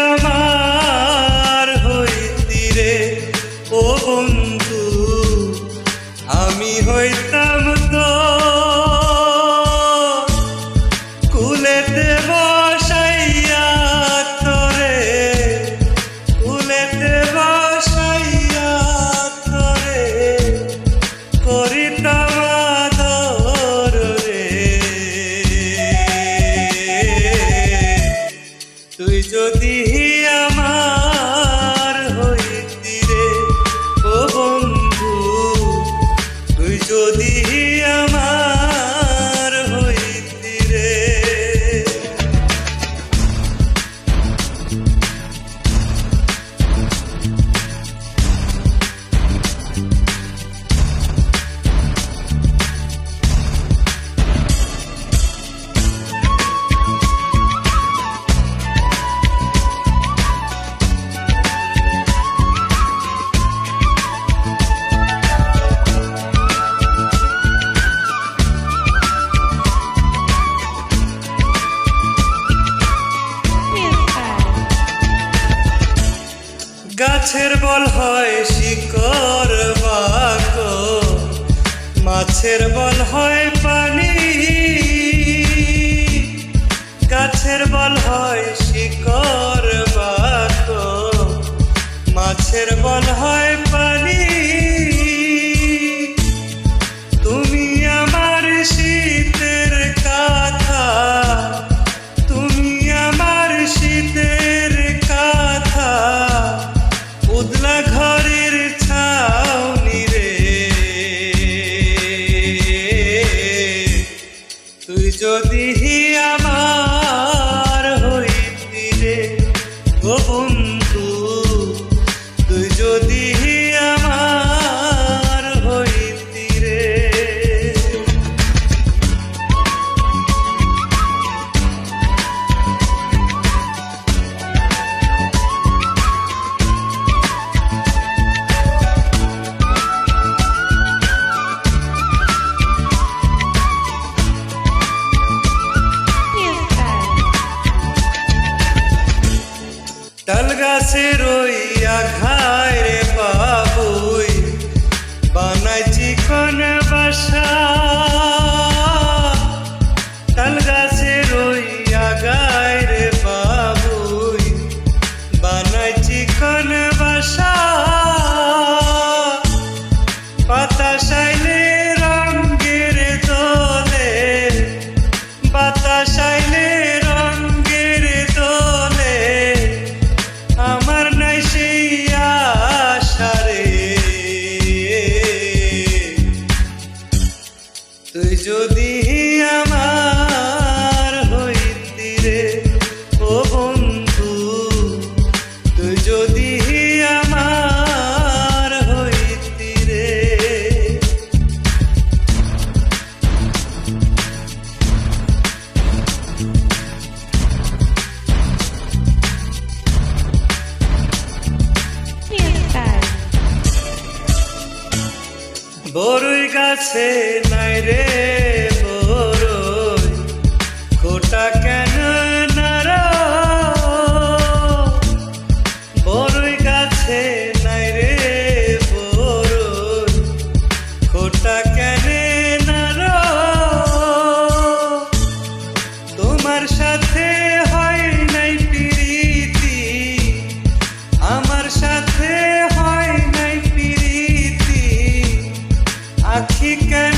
আমার হইতি রে ও বন্ধু, আমি হইতাম তো কুলেতে বসাইয়া তোরে, কুলেতে বসাইয়া তোরে করিতাম আদর রে। তুই যদি আমার হইতি রে ও বন্ধু, তুই যদি আমার হইতি রে। গাছের বল হয় শিকড় বাঁকো, মাছের বল হয় পানি। গাছের বল হয় শিকড় বাঁকো, মাছের বল হয় পানি। তুমি আমার শীতের কথা, তুমি আমার শীতের কথা, উদলা ঘরের ছাউনি রে। তুই যদি আমার হইতি রে ও বন্ধু, তুই যদি আমার হইতি রে। তাল গাছে রইয়া ঘায় রে বাবুই, বানাই চিকন বাসা। তাল গাছে রইয়া গায় রে বাবুই, বানাই চিকন বাসা। বাতাস আইলে রঙের দোলে, বাতাস আইলে রঙের দোলে, আমার নাই সেই আশা রে। তুই যদি আমার হইতি রে ও বন্ধু, তুই যদি আমার হইতি রে। বরই গাছে নাই রে বরই, খোটা কেন নারা। বরই গাছে নাই রে বরই, খোটা কেন নারা। তোমার সাথে হয় নাই প্রীতি, আমার সাথে হয় নাই প্রীতি। আখি কেন